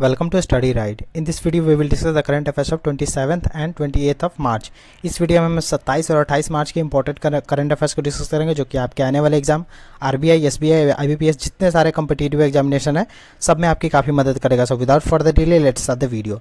Welcome to Study Ride. In this video we will discuss the current affairs of 27th and 28th of March. इस video में हम 27 और 28 मार्च के important current affairs को discuss करेंगे जो कि आपके आने वाले एग्जाम आरबीआई, एसबीआई, आईबीपीएस जितने सारे कॉम्पिटिटिव एग्जामिनेशन है सब में आपकी काफ़ी मदद करेगा. So without further delay let's start the video.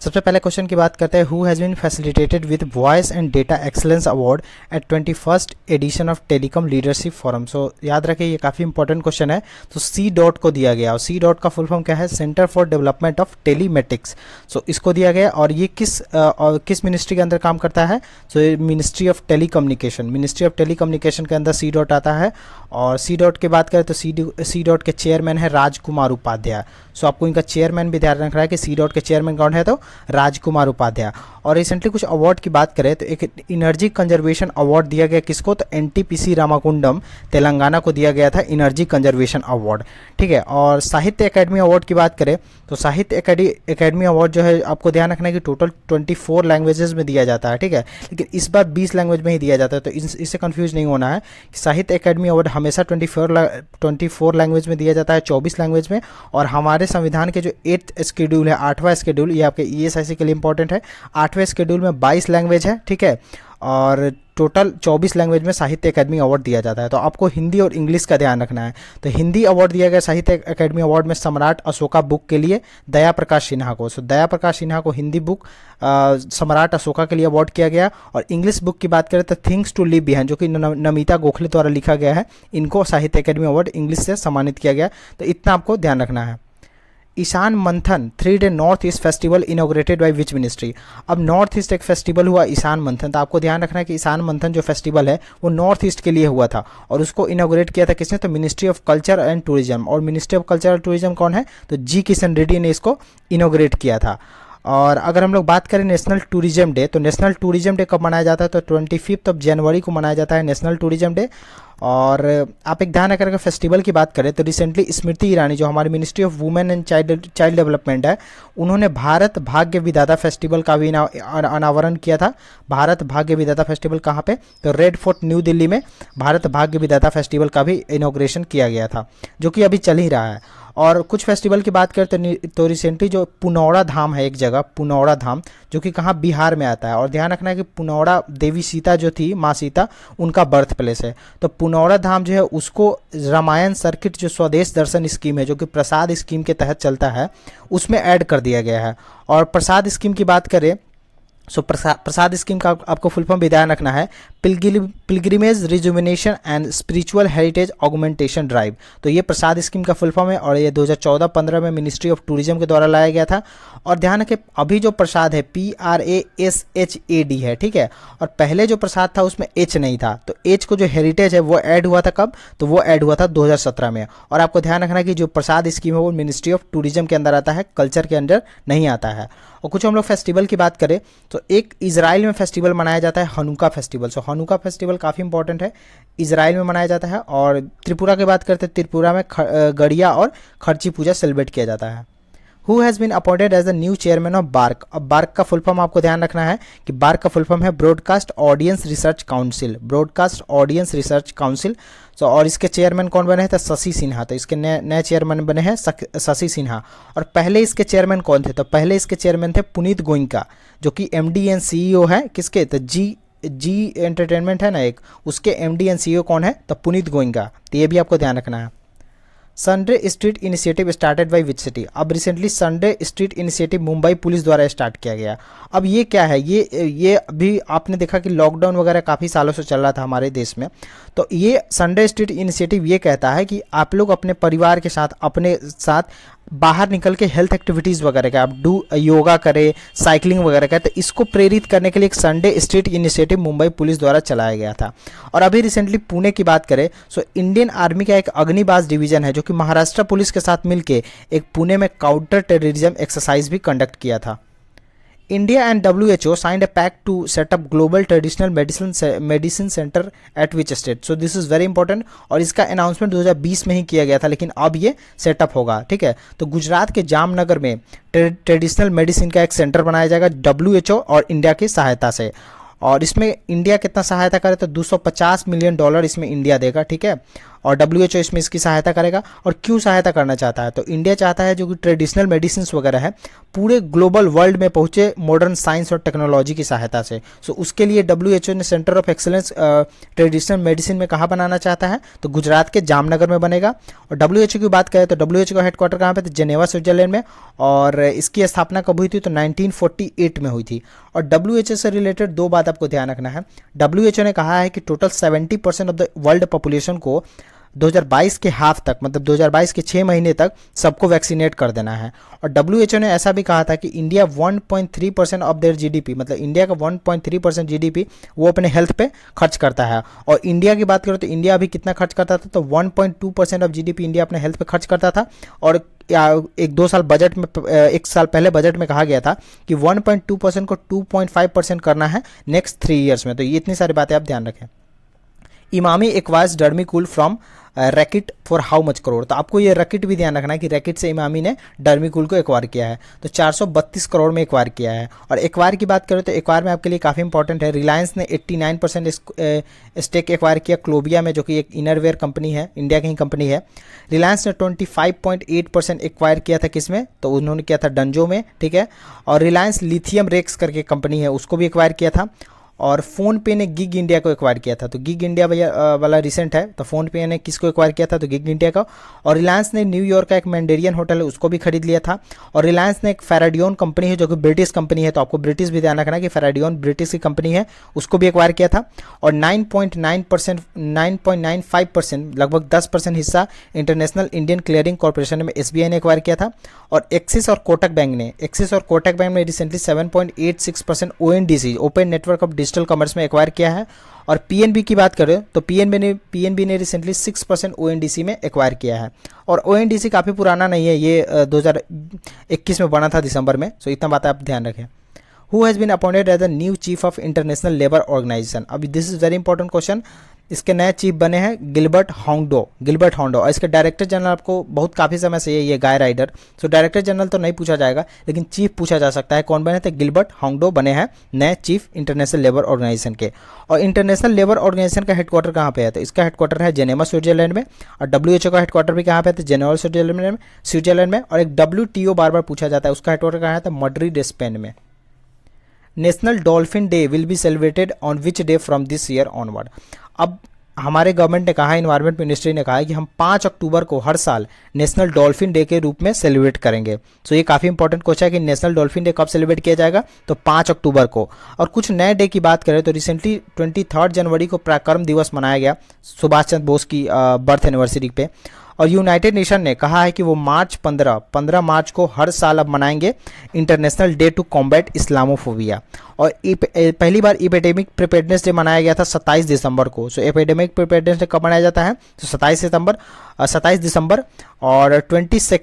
सबसे पहले क्वेश्चन की बात करते हैं. Who has been facilitated with voice and data excellence award at 21st edition of telecom leadership forum. So याद रखें ये काफ़ी इंपॉर्टेंट क्वेश्चन है. तो सी डॉट को दिया गया और सी डॉट का फुल फॉर्म क्या है? Centre for development of telematics. So इसको दिया गया और ये किस मिनिस्ट्री के अंदर काम करता है? सो ये ministry of telecommunication. Ministry of telecommunication के अंदर सी डॉट आता है. और सी डॉट की बात करें तो सी डॉट के चेयरमैन है राजकुमार उपाध्याय. सो आपको इनका चेयरमैन भी ध्यान रखना है कि सी डॉट के चेयरमैन कौन है? तो राजकुमार उपाध्याय. और रिसेंटली कुछ अवार्ड की बात करें तो एक इनर्जी कंजर्वेशन अवार्ड दिया गया किसको? तो एनटीपीसी रामाकुंडम तेलंगाना को दिया गया था इनर्जी कंजर्वेशन अवार्ड. ठीक है. और साहित्य अकेडमी अवार्ड की बात करें तो साहित्य अकेडमी अवार्ड जो है आपको ध्यान रखना है कि टोटल 24 लैंग्वेजेस में दिया जाता है. ठीक है. लेकिन इस बार 20 लैंग्वेज में ही दिया जाता है. तो इससे कंफ्यूज नहीं होना है. साहित्य अकेडमी अवार्ड हमेशा 24 लैंग्वेज में दिया जाता है, 24 लैंग्वेज में. और हमारे संविधान के जो 8th शेड्यूल है, 8वां शेड्यूल, ये आपके ईएसआईसी के लिए इंपॉर्टेंट है. 8वें शेड्यूल में 22 लैंग्वेज है. ठीक है. और टोटल 24 लैंग्वेज में साहित्य अकेडमी अवार्ड दिया जाता है. तो आपको हिंदी और इंग्लिश का ध्यान रखना है. तो हिंदी अवार्ड दिया गया साहित्य अकेडमी अवार्ड में सम्राट अशोका बुक के लिए दया प्रकाश सिन्हा को. सो दया प्रकाश सिन्हा को हिंदी बुक सम्राट अशोका के लिए अवार्ड किया गया. और इंग्लिश बुक की बात करें तो थिंग्स टू लिव बिहाइंड जो कि नमिता गोखले द्वारा लिखा गया है, इनको साहित्य अकेडमी अवार्ड इंग्लिश से सम्मानित किया गया. तो इतना आपको ध्यान रखना है. ईशान मंथन 3-day north east festival inaugurated by which ministry. अब नॉर्थ ईस्ट एक फेस्टिवल हुआ ईशान मंथन. तो आपको ध्यान रखना है कि ईशान मंथन जो फेस्टिवल है वो नॉर्थ ईस्ट के लिए हुआ था और उसको इनॉग्रेट किया था किसने? तो ministry of culture and tourism. और ministry of culture and tourism कौन है? तो जी किशन रेड्डी ने इसको इनॉग्रेट किया था. और अगर हम लोग बात करें नेशनल टूरिज्म डे, तो नेशनल टूरिज्म डे कब मनाया जाता है? तो 25 जनवरी को मनाया जाता है नेशनल टूरिज्म डे. और आप एक ध्यान रखकर फेस्टिवल की बात करें तो रिसेंटली स्मृति ईरानी जो हमारी ministry of women and child development है, उन्होंने भारत भाग्य विधाता फेस्टिवल का भी अनावरण किया था. भारत भाग्य विधाता फेस्टिवल कहाँ पे? तो रेड फोर्ट न्यू दिल्ली में भारत भाग्य विधाता फेस्टिवल का भी इनॉग्रेशन किया गया था जो कि अभी चल ही रहा है. और कुछ फेस्टिवल की बात करें तो रिसेंटली जो पुनौड़ा धाम है, एक जगह पुनौड़ा धाम जो कि कहाँ? बिहार में आता है. और ध्यान रखना है कि पुनौड़ा देवी सीता जो थी, माँ सीता, उनका बर्थ प्लेस है. तो पुनौड़ा धाम जो है उसको रामायण सर्किट जो स्वदेश दर्शन स्कीम है जो कि प्रसाद स्कीम के तहत चलता है उसमें ऐड कर दिया गया है. और प्रसाद स्कीम की बात करें सो प्रसाद स्कीम का आपको फुल फॉर्म भी ध्यान रखना है pilgrimage rejuvenation and spiritual heritage augmentation drive. तो ये प्रसाद स्कीम का फुल फॉर्म है और ये 2014-15 में मिनिस्ट्री ऑफ टूरिज्म के द्वारा लाया गया था. और ध्यान रखें अभी जो प्रसाद है PRASHAD है. ठीक है. और पहले जो प्रसाद था उसमें एच नहीं था. तो एच को जो हेरिटेज है वो ऐड हुआ था कब? तो वो ऐड हुआ था 2017 में. और आपको ध्यान रखना कि जो प्रसाद स्कीम है वो मिनिस्ट्री ऑफ टूरिज्म के अंदर आता है, कल्चर के अंदर नहीं आता है. और कुछ हम लोग फेस्टिवल की बात करें तो एक इजराइल में फेस्टिवल मनाया जाता है हनुका फेस्टिवल. सो हनुका फेस्टिवल काफ़ी इंपॉर्टेंट है, इजराइल में मनाया जाता है. और त्रिपुरा की बात करते हैं त्रिपुरा में गड़िया और खर्ची पूजा सेलिब्रेट किया जाता है. Who has been appointed as the new chairman of BARC. अब बार्क का फुल फॉर्म आपको ध्यान रखना है कि बार्क का फुल फॉर्म है broadcast audience research council. Broadcast audience research council. So और इसके चेयरमैन कौन बने हैं? तो शशि सिन्हा. तो इसके नए चेयरमैन बने हैं शशि सिन्हा. और पहले इसके चेयरमैन कौन थे? तो पहले इसके चेयरमैन थे पुनीत गोइंका जो कि MD एंड CEO है किसके? तो जी एंटरटेनमेंट है ना एक, उसके MD एंड CEO कौन है? तो पुनीत गोइंका. तो ये भी आपको ध्यान रखना है. Sunday street initiative started by which city. अब recently Sunday street initiative Mumbai police द्वारा स्टार्ट किया गया. अब ये क्या है? ये अभी आपने देखा कि लॉकडाउन वगैरह काफ़ी सालों से चल रहा था हमारे देश में. तो ये संडे स्ट्रीट इनिशिएटिव ये कहता है कि आप लोग अपने परिवार के साथ अपने साथ बाहर निकल के हेल्थ एक्टिविटीज़ वगैरह का आप योगा करें, साइकिलिंग वगैरह का. तो इसको प्रेरित करने के लिए एक Sunday street initiative Mumbai police द्वारा चलाया गया था. और अभी रिसेंटली पुणे की बात करें सो इंडियन आर्मी का एक अग्निबाज डिवीजन है जो कि महाराष्ट्र पुलिस के साथ मिलकर एक पुणे में काउंटर टेररिज्म एक्सरसाइज भी कंडक्ट किया था. India and WHO signed a pact to set up global traditional medicine center at which state. So this is very important. और इसका अनाउंसमेंट 2020 में ही किया गया था लेकिन अब ये सेटअप होगा. ठीक है. तो गुजरात के जामनगर में ट्रेडिशनल मेडिसिन का एक सेंटर बनाया जाएगा WHO और इंडिया की सहायता से. और इसमें इंडिया कितना सहायता करे? तो $250 मिलियन इसमें इंडिया देगा. ठीक है. और WHO इसमें इसकी सहायता करेगा। और क्यों सहायता करना चाहता है, तो इंडिया चाहता है जो कि ट्रेडिशनल मेडिसिन वगैरह है पूरे ग्लोबल वर्ल्ड में पहुंचे मॉडर्न साइंस और टेक्नोलॉजी की सहायता से। सो उसके लिए WHO ने centre of excellence traditional medicine में कहाँ बनाना चाहता है, तो गुजरात के जामनगर में बनेगा। और WHO की बात करें तो WHO का हेडक्वार्टर कहाँ पे, तो जेनेवा स्विट्जरलैंड में। और इसकी स्थापना कब हुई थी, तो 1948 में हुई थी। और WHO से रिलेटेड दो बात आपको ध्यान रखना है। WHO ने कहा है कि total 70% of the world population को 2022 के हाफ तक, मतलब 2022 के 6 महीने तक सबको वैक्सीनेट कर देना है। और WHO ने ऐसा भी कहा था कि इंडिया 1.3% ऑफ देयर GDP, मतलब इंडिया का 1.3% GDP वो अपने हेल्थ पे खर्च करता है। और इंडिया की बात करो तो इंडिया अभी कितना खर्च करता था, तो 1.2% ऑफ GDP इंडिया अपने हेल्थ पे खर्च करता था। और एक दो साल बजट में, एक साल पहले बजट में कहा गया था कि 1.2% को 2.5% करना है नेक्स्ट 3 ईयर्स में। तो ये इतनी सारी बातें आप ध्यान रखें। Emami acquires Dermicool from racket for how much crore, तो आपको ये रैकेट भी ध्यान रखना है कि रैकेट से इमामी ने डर्मिकूल को एक्वायर किया है, तो 432 करोड़ में एक्वायर किया है। और एक्वायर की बात करें तो एक्वायर में आपके लिए काफ़ी इंपॉर्टेंट है, रिलायंस ने 89% स्टेक एक्वायर किया क्लोबिया में, जो कि एक इनरवेयर कंपनी है, इंडिया की ही कंपनी है। रिलायंस ने 25.8% एक्वायर किया था किसमें, तो उन्होंने किया था डंजो में, ठीक है। और रिलायंस लिथियम रेक्स करके कंपनी है, उसको भी एक्वायर किया था। और फ़ोनपे ने गिग इंडिया को एक्वायर किया था, तो गिग इंडिया भैया वाला रिसेंट है, तो फ़ोनपे ने किसको एक्वायर किया था, तो गिग इंडिया का। और रिलायंस ने न्यूयॉर्क का एक मैंडेरियन होटल है उसको भी खरीद लिया था। और रिलायंस ने एक फेराडियन कंपनी है जो कि ब्रिटिश कंपनी है, तो आपको ब्रिटिश भी ध्यान रखना है कि फेराडियन ब्रिटिश की कंपनी है, उसको भी एक्वायर किया था। और 9.95% लगभग 10% हिस्सा इंटरनेशनल इंडियन क्लियरिंग कॉर्पोरेशन में SBI ने एक्वायर किया था। और एक्सिस और कोटक बैंक ने recently 7.86% ONDC open network of digital commerce में एक्वायर किया है। और PNB की बात करें तो PNB ने रिसेंटली 6% ONDC में एक्वायर किया है। और ONDC काफ़ी पुराना नहीं है, ये 2021 में बना था दिसंबर में। सो इतना बात आप ध्यान रखें। Who has been appointed as the new chief of International Labour Organization, अभी this is very important question. इसके नए चीफ बने हैं गिलबर्ट होंगडो। और इसके डायरेक्टर जनरल आपको बहुत काफ़ी समय से ये गाय राइडर, सो डायरेक्टर जनरल तो नहीं पूछा जाएगा लेकिन चीफ पूछा जा सकता है। कौन बने थे, गिलबर्ट होंगडो बने हैं नए चीफ इंटरनेशनल लेबर ऑर्गेनाइजेशन के। और इंटरनेशनल लेबर ऑर्गेनाइजेशन का हेडक्वार्टर कहाँ पे है, तो इसका हेडक्वार्टर है जेनेवा स्विट्जरलैंड में। और WHO का हेडक्वार्टर भी कहाँ पे है, तो जेनेवा स्विट्जरलैंड में। और एक WTO बार बार पूछा जाता है, उसका हेडक्वार्टर कहाँ है, तो मैड्रिड स्पेन में। National dolphin day will be celebrated on which day from this year onward. अब हमारे गवर्नमेंट ने कहा, इन्वायरमेंट मिनिस्ट्री ने कहा है कि हम 5 अक्टूबर को हर साल नेशनल डॉल्फिन डे के रूप में सेलिब्रेट करेंगे। सो ये काफ़ी इंपॉर्टेंट क्वेश्चन है कि नेशनल डॉल्फिन डे कब सेलिब्रेट किया जाएगा, तो 5 अक्टूबर को। और कुछ नए डे की बात करें तो रिसेंटली 23 जनवरी को पराक्रम दिवस मनाया गया, सुभाष चंद्र बोस की बर्थ एनिवर्सरी पे। और यूनाइटेड नेशन ने कहा है कि वो मार्च 15 मार्च को हर साल अब मनाएंगे international day to combat Islamophobia. और पहली बार एपिडेमिक प्रिपेयर्डनेस डे मनाया गया था 27 दिसंबर को। सो एपिडेमिक प्रिपेयर्डनेस डे कब मनाया जाता है, तो 27 दिसंबर। और 22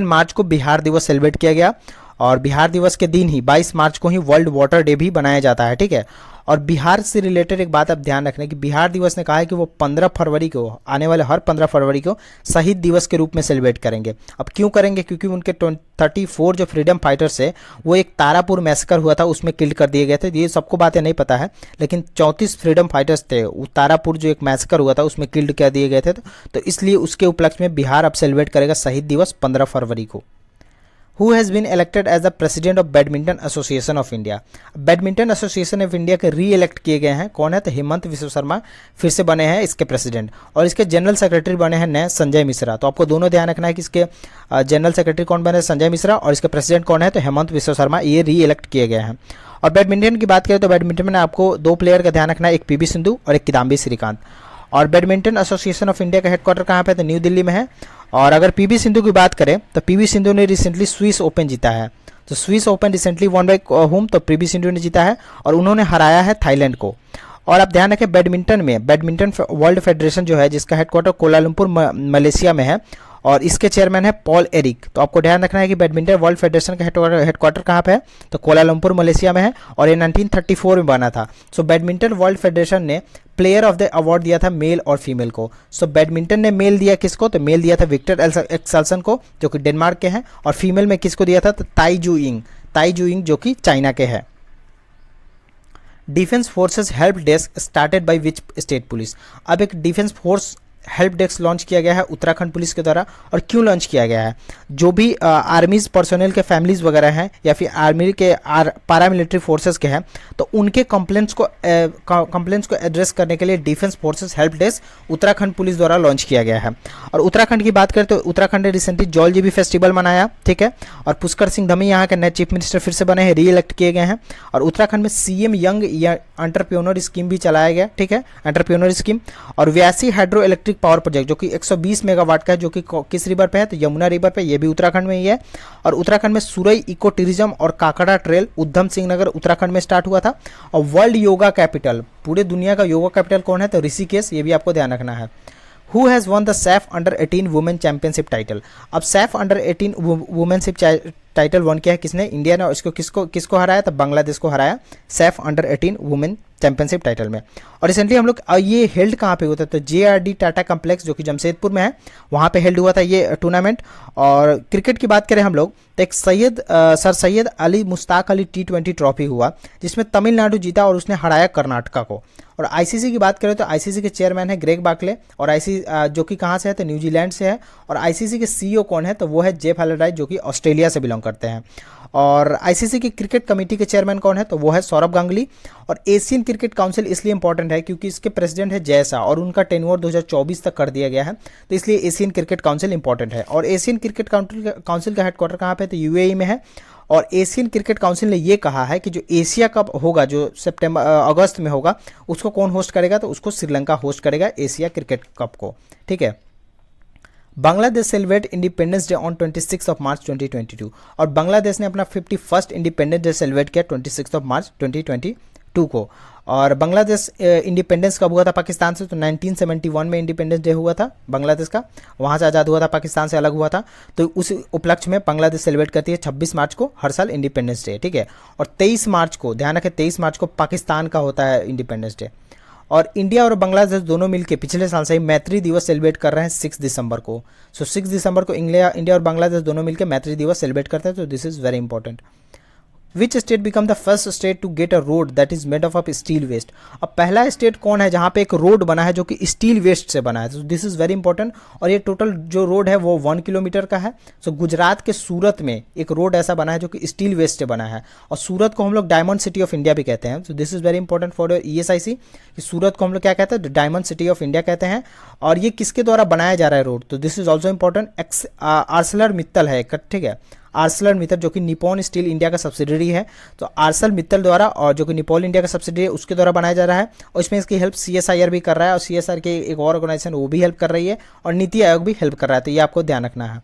मार्च को बिहार दिवस सेलिब्रेट किया गया। और बिहार दिवस के दिन ही 22 मार्च को ही वर्ल्ड वाटर डे भी बनाया जाता है, ठीक है। और बिहार से रिलेटेड एक बात आप ध्यान रखना कि बिहार दिवस ने कहा है कि वो 15 फरवरी को, आने वाले हर 15 फरवरी को शहीद दिवस के रूप में सेलिब्रेट करेंगे। अब क्यों करेंगे, क्योंकि उनके 34 जो फ्रीडम फाइटर्स है वो एक तारापुर मैसेकर हुआ था, उसमें किल कर दिए गए थे। ये सबको बातें नहीं पता है, लेकिन 34 फ्रीडम फाइटर्स थे, वो तारापुर जो एक मैसेकर हुआ था उसमें किल्ड कर दिए गए थे। तो इसलिए उसके उपलक्ष्य में बिहार अब सेलिब्रेट करेगा शहीद दिवस 15 फरवरी को। Who has been elected as the president of badminton association of India. Badminton association of India के री इलेक्ट किए गए हैं, कौन है, तो हेमंत विश्व शर्मा फिर से बने हैं इसके प्रेसिडेंट। और इसके जनरल सेक्रेटरी बने हैं नए संजय मिश्रा। तो आपको दोनों ध्यान रखना है कि इसके जनरल सेक्रेटरी कौन बने, संजय मिश्रा, और इसके प्रेसिडेंट कौन है, तो हेमंत विश्व शर्मा, ये री इलेक्ट किए गए हैं। और बैडमिंटन की बात करें तो बैडमिंटन में आपको 2 प्लेयर का ध्यान रखना है, एक PV सिंधु और एक किदाम्बी श्रीकांत। और बैडमिंटन एसोसिएशन ऑफ इंडिया का हेडक्वार्टर कहाँ पे है, तो न्यू दिल्ली में है। और अगर PV सिंधु की बात करें तो PV सिंधु ने रिसेंटली स्विस ओपन जीता है। तो Swiss open recently one by home, तो PV सिंधु ने जीता है और उन्होंने हराया है थाईलैंड को। और आप ध्यान रखें बैडमिंटन वर्ल्ड फेडरेशन जो है जिसका हेडक्वार्टर कोलालमपुर मलेशिया में है और इसके चेयरमैन है पॉल एरिक। तो आपको ध्यान रखना है कि बैडमिंटन वर्ल्ड फेडरेशन का हेडक्वार्टर कहाँ पे है, तो कोलालमपुर मलेशिया में है और ये 1934 में बना था। सो बैडमिंटन वर्ल्ड फेडरेशन ने प्लेयर ऑफ द अवार्ड दिया था मेल और फीमेल को। सो बैडमिंटन ने मेल दिया किसको, तो मेल दिया था विक्टर एक्सेल्सन को जो कि डेनमार्क के हैं, और फीमेल में किसको दिया था, तो ताई जू इंग जो कि चाइना के हैं। Defence forces help desk started by which state police. अब एक defence force help desk launch किया गया है उत्तराखंड पुलिस के द्वारा। और क्यों लॉन्च किया गया है? जो भी आर्मीज पर्सोनल के फैमिलीज वगैरह हैं या फिर आर्मी के पैरामिलिट्री फोर्सेस के हैं, तो उनके कंप्लेंट्स को एड्रेस करने के लिए defence forces help desk Uttarakhand police द्वारा लॉन्च किया गया है। और उत्तराखंड की बात करें तो उत्तराखंड ने रिसेंटली जौल जीबी फेस्टिवल मनाया, ठीक है। और पुष्कर सिंह धामी यहाँ के नए चीफ मिनिस्टर फिर से बने हैं, री इलेक्ट किए गए हैं। और उत्तराखंड में सीएम यंग एंटरप्रेन्योर स्कीम भी चलाया गया, ठीक है, एंटरप्रेन्योर स्कीम। और व्यासी हाइड्रो इलेक्ट्रिक पावर प्रोजेक्ट जो कि 120 मेगावाट का है, जो कि किस रिवर पे है? तो यमुना रिवर पे, ये भी उत्तराखंड में ही है। और उत्तराखंड में सुरई इको टूरिज्म और काकड़ा ट्रेल उधम सिंह नगर उत्तराखंड में स्टार्ट हुआ था। और वर्ल्ड योगा कैपिटल, पूरे दुनिया का योगा कैपिटल कौन है? तो ऋषिकेश, ये भी आपको ध्यान रखना है। Who has won the SAF Under-18 women championship title? अब SAF Under-18 वुमेनशिप टाइटल वन किया है किसने? इंडिया ने। और इसको किसको हराया? तो बांग्लादेश को हराया SAF Under-18 women championship title में। और रिसेंटली हम लोग ये हेल्ड कहाँ पे होता है? तो JRD टाटा कम्प्लेक्स जो कि जमशेदपुर में है, वहाँ पे हेल्ड हुआ था ये टूर्नामेंट। और क्रिकेट की बात करें हम लोग तो एक sir Syed Ali Mushtaq Ali T20 trophy हुआ, जिसमें तमिलनाडु जीता और उसने हराया कर्नाटका को। और आईसीसी की बात करें तो आईसीसी के चेयरमैन है ग्रेग बार्कले, और जो कि कहाँ से है? तो न्यूजीलैंड से है। और आईसीसी के सीईओ कौन है? तो वो है जेफ हेलरडाइट, जो कि ऑस्ट्रेलिया से बिलोंग करते हैं। और आईसीसी की क्रिकेट कमेटी के चेयरमैन कौन है? तो वो है सौरभ गांगुली। और एशियन क्रिकेट काउंसिल इसलिए इंपॉर्टेंट है क्योंकि इसके प्रेसिडेंट है जय शाह, और उनका टेन्योर 2024 तक कर दिया गया है, तो इसलिए एशियन क्रिकेट काउंसिल इंपॉर्टेंट है। और एशियन क्रिकेट काउंसिल का हेडक्वार्टर कहाँ पे? तो यूएई में है। और एशियन क्रिकेट काउंसिल ने ये कहा है कि जो एशिया कप होगा, जो अगस्त में होगा, उसको कौन होस्ट करेगा? तो उसको श्रीलंका होस्ट करेगा एशिया क्रिकेट कप को, ठीक है। Bangladesh celebrate independence day on 26 मार्च 2022। और बांग्लादेश ने अपना 51st इंडिपेंडेंस डे सेलिब्रेट किया 26 मार्च 2022 को। और बांग्लादेश इंडिपेंडेंस कब हुआ था पाकिस्तान से? तो 1971 में इंडिपेंडेंस डे हुआ था बांग्लादेश का, वहाँ से आज़ाद हुआ था, पाकिस्तान से अलग हुआ था। तो उस उपलक्ष्य में बांग्लादेश सेलिब्रेट करती है 26 मार्च को हर साल इंडिपेंडेंस डे, ठीक है। और 23 मार्च को, ध्यान रखें, 23 मार्च को पाकिस्तान का होता है इंडिपेंडेंस डे। और इंडिया और बांग्लादेश दोनों मिलकर पिछले साल से ही मैत्री दिवस सेलिब्रेट कर रहे हैं 6 दिसंबर को। 6 दिसंबर को इंडिया और बांग्लादेश दोनों मिलकर मैत्री दिवस सेलिब्रेट करते हैं, तो this is very important. Which state become the first state to get a road that is made of steel waste? अब पहला स्टेट कौन है जहाँ पे एक रोड बना है जो कि स्टील वेस्ट से बना है? तो दिस इज़ वेरी इंपॉर्टेंट। और ये टोटल जो रोड है वो 1 किलोमीटर का है। सो गुजरात के सूरत में एक रोड ऐसा बना है जो कि स्टील वेस्ट से बना है। और सूरत को हम लोग डायमंड सिटी ऑफ इंडिया भी कहते हैं। So this is very important for ESIC कि सूरत को हम लोग क्या कहते हैं? डायमंड सिटी ऑफ इंडिया कहते हैं। और ये किसके द्वारा बनाया जा रहा है रोड? तो this is also important. ArcelorMittal है, ठीक है, आर्सलर मित्तल जो कि निपॉन स्टील इंडिया का सब्सिडरी है। तो आर्सल मित्तल द्वारा, और जो कि निपॉन इंडिया का सब्सिडरी है, उसके द्वारा बनाया जा रहा है। और इसमें इसकी हेल्प CSIR भी कर रहा है, और CSIR की एक और ऑर्गेनाइजेशन वो भी हेल्प कर रही है, और नीति आयोग भी हेल्प कर रहा है। तो ये आपको ध्यान रखना है।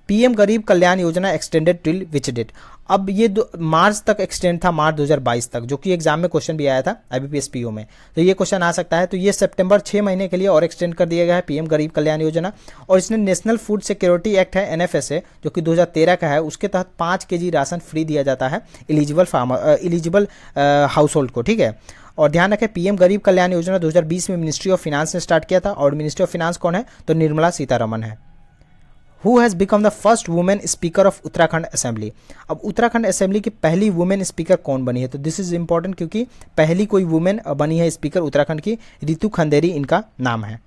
PM गरीब Kalyan Yojana extended till which date? अब ये मार्च तक एक्सटेंड था, मार्च 2022 तक, जो कि एग्जाम में क्वेश्चन भी आया था IBPS PO में, तो ये क्वेश्चन आ सकता है। तो ये सितंबर 6 महीने के लिए और एक्सटेंड कर दिया गया है PM गरीब कल्याण योजना। और इसने नेशनल फूड सिक्योरिटी एक्ट है NFSA जो कि 2013 का है, उसके तहत 5 kg राशन फ्री दिया जाता है एलिजिबल हाउस होल्ड को, ठीक है। और ध्यान रखें, PM गरीब कल्याण योजना 2020 में मिनिस्ट्री ऑफ फाइनेंस ने स्टार्ट किया था। और मिनिस्ट्री ऑफ फाइनेंस कौन है? तो निर्मला सीतारमण है। Who has become the first woman speaker of Uttarakhand assembly? अब उत्तराखंड असेंबली की पहली वुमेन स्पीकर कौन बनी है? तो दिस इज इंपॉर्टेंट क्योंकि पहली कोई वुमेन बनी है स्पीकर उत्तराखंड की, रितु खंडेरी इनका नाम है।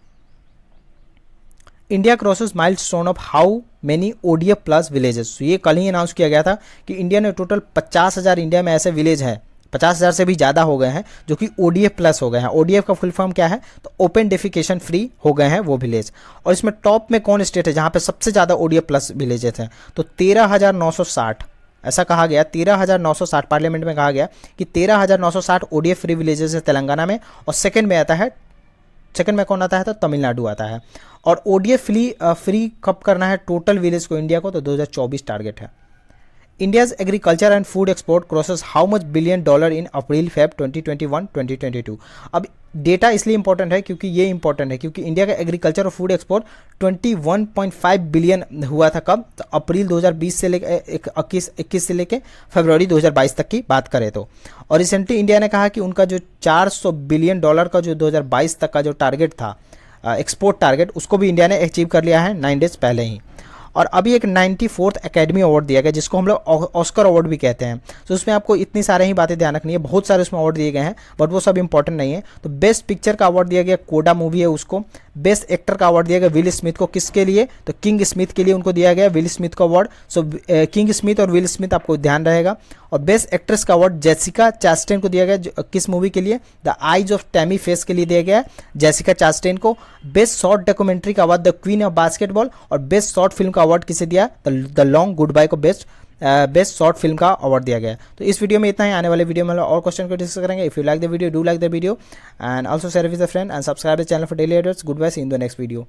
India crosses milestone of how many ODF plus villages? ये कल ही अनाउंस किया गया था कि इंडिया ने टोटल 50,000 इंडिया में ऐसे विलेज हैं, 50,000 से भी ज़्यादा हो गए हैं जो कि ODF प्लस हो गए हैं। ODF का फुल फॉर्म क्या है? तो ओपन डेफिकेशन फ्री हो गए हैं वो विलेज। और इसमें टॉप में कौन स्टेट है जहाँ पे सबसे ज़्यादा ODF प्लस विलेजेस हैं? तो 13,960, ऐसा कहा गया 13,960, पार्लियामेंट में कहा गया कि 13,960 ODF फ्री विलेजेस है तेलंगाना में। और सेकंड में कौन आता है? तो तमिलनाडु आता है। और ODF फ्री कब करना है टोटल विलेज को इंडिया को? तो 2024 टारगेट है। India's agriculture and food export crosses how much $1 billion in April-Feb 2021-2022? अब डेटा इसलिए इंपॉर्टेंट है क्योंकि ये इंपॉर्टेंट है क्योंकि इंडिया का एग्रीकल्चर और फूड एक्सपोर्ट 21.5 बिलियन हुआ था कब? तो अप्रैल 2020 से लेकर 21 से लेकर फरवरी 2022 तक की बात करें तो। और रिसेंटली इंडिया ने कहा कि उनका जो $400 बिलियन का जो 2022 तक का जो टारगेट था एक्सपोर्ट टारगेट, उसको भी इंडिया ने अचीव कर लिया है 9 डेज पहले ही। और अभी एक 94th एकेडमी अवार्ड दिया गया जिसको हम लोग ऑस्कर अवार्ड भी कहते हैं। तो उसमें आपको इतनी सारे ही बातें ध्यान रखनी है, बहुत सारे उसमें अवार्ड दिए गए हैं बट वो सब इंपॉर्टेंट नहीं है। तो बेस्ट पिक्चर का अवार्ड दिया गया, कोडा मूवी है उसको। बेस्ट एक्टर का अवार्ड दिया गया विल स्मिथ को, किसके लिए, तो किंग स्मिथ के लिए उनको दिया गया विल स्मिथ को अवार्ड। सो किंग स्मिथ और विल स्मिथ आपको ध्यान रहेगा। और बेस्ट एक्ट्रेस का अवार्ड जेसिका चास्टेन को दिया गया, किस मूवी के लिए, the eyes of Tammy face के लिए दिया गया जेसिका चास्टेन को। बेस्ट शॉर्ट डॉक्यूमेंट्री का award the queen of basketball. और बेस्ट शॉर्ट फिल्म का अवार्ड किसे दिया, द लॉन्ग गुड बाय को बेस्ट शॉर्ट फिल्म का अवार्ड दिया गया। तो इस वीडियो में इतना ही, आने वाले वीडियो में और क्वेश्चन को डिस्कस करेंगे। If you like the video, do like the video and also share with the friend and subscribe the channel for daily updates. Good bye, see in the next video.